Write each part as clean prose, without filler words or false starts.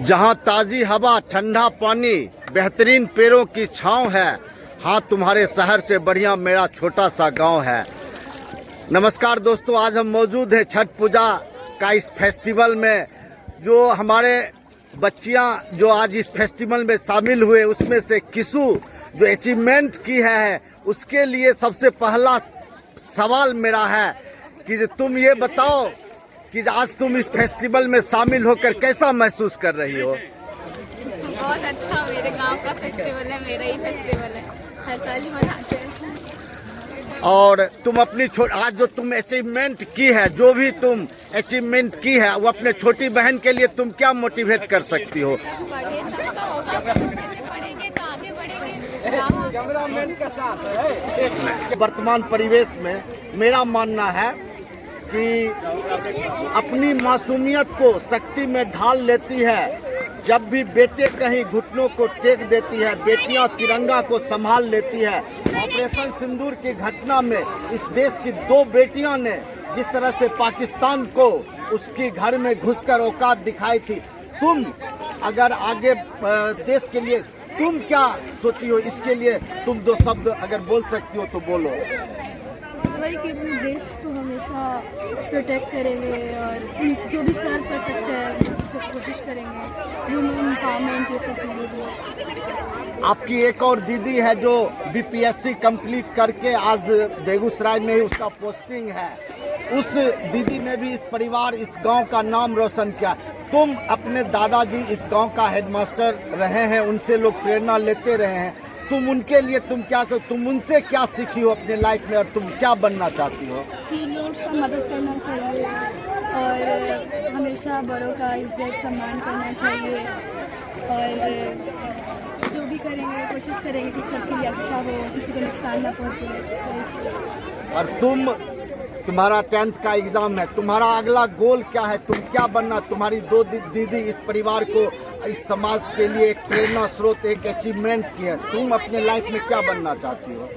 जहां ताज़ी हवा, ठंडा पानी, बेहतरीन पेड़ों की छांव है, हाँ तुम्हारे शहर से बढ़िया मेरा छोटा सा गांव है। नमस्कार दोस्तों, आज हम मौजूद हैं छठ पूजा का इस फेस्टिवल में। जो हमारे बच्चियां जो आज इस फेस्टिवल में शामिल हुए, उसमें से किसू जो अचीवमेंट की है, उसके लिए सबसे पहला सवाल मेरा है कि तुम ये बताओ कि आज तुम इस फेस्टिवल में शामिल होकर कैसा महसूस कर रही हो? बहुत अच्छा, मेरे गांव का फेस्टिवल है, मेरा ही फेस्टिवल है, हर साल ही मनाते हैं। और तुम अपनी आज जो तुम अचीवमेंट की है, जो भी तुम अचीवमेंट की है, वो अपने छोटी बहन के लिए तुम क्या मोटिवेट कर सकती हो? सबका होगा, सब अच्छे से पढ़ेंगे तो आगे बढ़ेंगे। वर्तमान परिवेश में मेरा मानना है कि अपनी मासूमियत को शक्ति में ढाल लेती है। जब भी बेटे कहीं घुटनों को टेक देती है, बेटियां तिरंगा को संभाल लेती है। ऑपरेशन सिंदूर की घटना में इस देश की 2 बेटियां ने जिस तरह से पाकिस्तान को उसकी घर में घुसकर औकात दिखाई थी, तुम अगर आगे देश के लिए तुम क्या सोची हो? इसके लिए तुम 2 शब्द अगर बोल सकती हो तो बोलो। वही कि अपने देश को हमेशा प्रोटेक्ट करेंगे और जो भी सर्व कर सकते हैं उसको कोशिश करेंगे। वुमेन एम्पावरमेंट, ये सब चीज़ें। आपकी एक और दीदी है जो बीपीएससी कंप्लीट करके आज बेगूसराय में ही उसका पोस्टिंग है। उस दीदी ने भी इस परिवार, इस गांव का नाम रोशन किया। तुम अपने दादाजी इस गांव का हेडमास्टर रहे हैं, उनसे लोग प्रेरणा लेते रहे हैं। तुम उनके लिए तुम उनसे क्या सीखी हो अपने लाइफ में और तुम क्या बनना चाहती हो? कि लोगों का मदद करना चाहिए और हमेशा बड़ों का इज्जत सम्मान करना चाहिए और जो भी करेंगे कोशिश करेंगे कि सबके लिए अच्छा हो, किसी को नुकसान ना पहुँचे। और तुम्हारा 10th का एग्जाम है, तुम्हारा अगला गोल क्या है? तुम क्या बनना? तुम्हारी 2 दीदी इस परिवार को, इस समाज के लिए एक प्रेरणा स्रोत, एक अचीवमेंट की है। तुम अपने लाइफ में क्या बनना चाहती हो?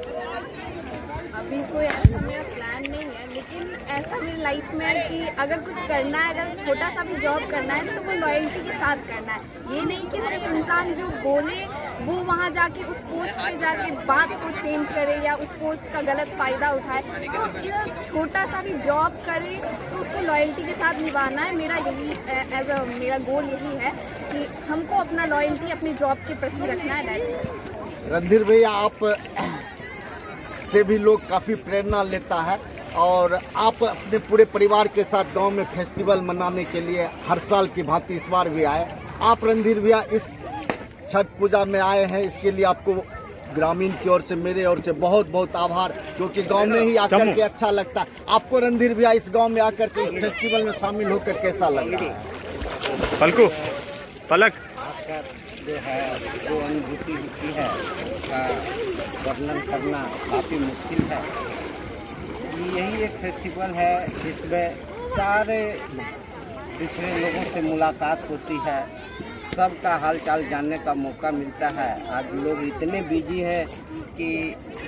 अभी कोई ऐसा मेरा प्लान नहीं है, लेकिन ऐसा मेरी लाइफ में है कि अगर कुछ करना है, अगर छोटा सा भी जॉब करना है तो वो लॉयल्टी के साथ करना है। ये नहीं कि सिर्फ इंसान जो बोले वो वहाँ जाके उस पोस्ट पे जाके बात को चेंज करे या उस पोस्ट का गलत फ़ायदा उठाए। तो ये छोटा सा भी जॉब करे तो उसको लॉयल्टी के साथ निभाना है। मेरा यही मेरा गोल यही है कि हमको अपना लॉयल्टी अपनी जॉब के प्रति रखना है। रणधीर भैया, आप से भी लोग काफ़ी प्रेरणा लेता है और आप अपने पूरे परिवार के साथ गांव में फेस्टिवल मनाने के लिए हर साल की भांति इस बार भी आए। आप रणधीर भैया इस छठ पूजा में आए हैं, इसके लिए आपको ग्रामीण की ओर से, मेरे ओर से बहुत बहुत आभार, क्योंकि गांव में ही आकर के अच्छा लगता है। आपको रणधीर भैया इस गांव में आकर के इस फेस्टिवल में शामिल होकर कैसा लग रहा है? पलक जो है, जो अनुभूति होती है उसका वर्णन करना काफ़ी मुश्किल है। यही एक फेस्टिवल है जिसमें सारे पिछड़े लोगों से मुलाकात होती है, सबका हालचाल जानने का मौका मिलता है। आज लोग इतने बिजी हैं कि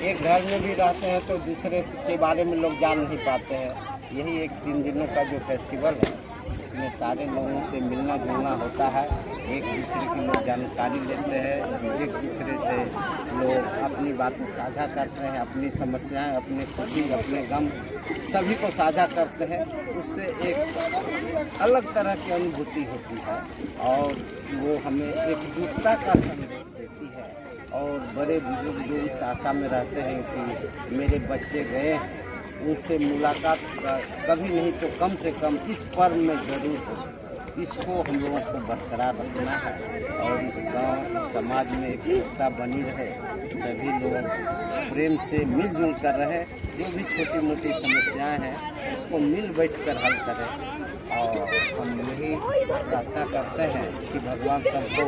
एक घर में भी रहते हैं तो दूसरे के बारे में लोग जान नहीं पाते हैं। यही एक 3 दिनों का जो फेस्टिवल है, इसमें सारे लोगों से मिलना जुलना होता है, एक दूसरे की लोग जानकारी लेते हैं, एक दूसरे से लोग अपनी बातें साझा करते हैं, अपनी समस्याएं, अपने खुशी, अपने गम सभी को साझा करते हैं। उससे एक अलग तरह की अनुभूति होती है और वो हमें एकजुटता का संदेश देती है। और बड़े बुजुर्ग जो इस आशा में रहते हैं कि मेरे बच्चे गए हैं, उनसे मुलाकात कभी नहीं तो कम से कम इस पर्व में ज़रूर हो। इसको हम लोगों को बरकरार रखना है और इस गाँव, इस समाज में एक एकता बनी रहे, सभी लोग प्रेम से मिलजुल कर रहे, जो भी छोटी मोटी समस्याएं हैं उसको मिल बैठकर हल करें। और हम यही प्रार्थना करते हैं कि भगवान सबको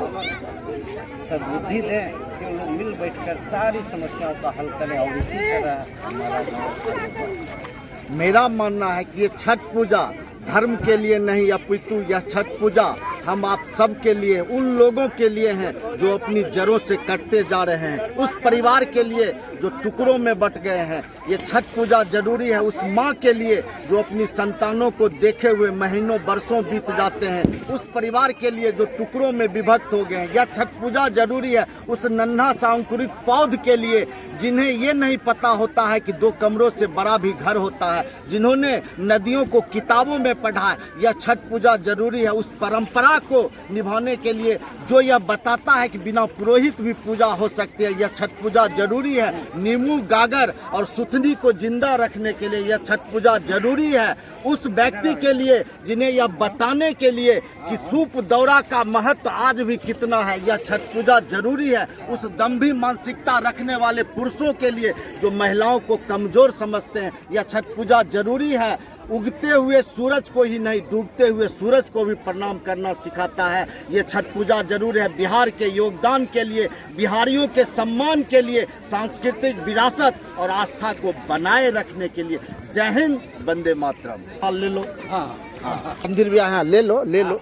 सद्बुद्धि दें कि लोग मिल बैठकर सारी समस्याओं का हल करें और इसी तरह हमारा गाँव। मेरा मानना है कि ये छठ पूजा धर्म के लिए नहीं, अपितु यह छठ पूजा हम आप सब के लिए, उन लोगों के लिए हैं जो अपनी जड़ों से कटते जा रहे हैं, उस परिवार के लिए जो टुकड़ों में बट गए हैं। ये छठ पूजा जरूरी है उस माँ के लिए जो अपनी संतानों को देखे हुए महीनों बरसों बीत जाते हैं, उस परिवार के लिए जो टुकड़ों में विभक्त हो गए हैं। यह छठ पूजा जरूरी है उस नन्हा सा अंकुरित पौध के लिए जिन्हें ये नहीं पता होता है कि 2 कमरों से बड़ा भी घर होता है, जिन्होंने नदियों को किताबों में पढ़ा है। यह छठ पूजा जरूरी है उस परंपरा को निभाने के लिए जो यह बताता है कि बिना पुरोहित भी पूजा हो सकती है। यह छठ पूजा जरूरी है नींबू, गागर और सुथनी को जिंदा रखने के लिए। यह छठ पूजा जरूरी है उस व्यक्ति के लिए जिन्हें यह बताने के लिए कि सूप दौरा का महत्व आज भी कितना है। यह छठ पूजा जरूरी है उस दंभी मानसिकता रखने वाले पुरुषों के लिए जो महिलाओं को कमजोर समझते हैं। यह छठ पूजा जरूरी है उगते हुए सूरज को ही नहीं, डूबते हुए सूरज को भी प्रणाम करना सिखाता है। ये छठ पूजा जरूर है बिहार के योगदान के लिए, बिहारियों के सम्मान के लिए, सांस्कृतिक विरासत और आस्था को बनाए रखने के लिए। जय हिंद, वंदे मातरम। ले लो, हाँ रणधीर भैया, हाँ ले लो।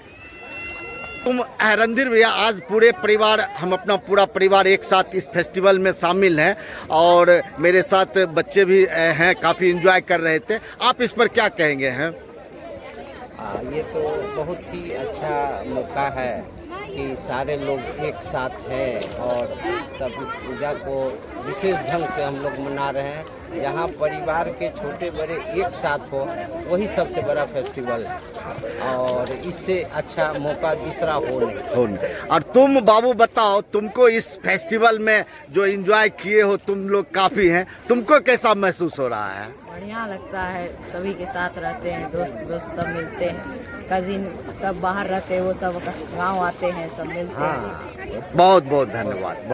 तुम रणधीर भैया, आज पूरे परिवार, हम अपना पूरा परिवार एक साथ इस फेस्टिवल में शामिल हैं और मेरे साथ बच्चे भी हैं, काफ़ी एंजॉय कर रहे थे। आप इस पर क्या कहेंगे हैं? ये तो बहुत ही अच्छा मौका है कि सारे लोग एक साथ हैं और सब इस पूजा को विशेष ढंग से हम लोग मना रहे हैं। यहाँ परिवार के छोटे बड़े एक साथ हो, वही सबसे बड़ा फेस्टिवल है और इससे अच्छा मौका दूसरा हो नहीं। और तुम बाबू बताओ, तुमको इस फेस्टिवल में जो एंजॉय किए हो तुम लोग काफ़ी हैं, तुमको कैसा महसूस हो रहा है? बढ़िया लगता है, सभी के साथ रहते हैं, दोस्त सब मिलते हैं, कजिन सब बाहर रहते हैं, वो सब गांव आते हैं, सब मिलते हैं। बहुत बहुत धन्यवाद।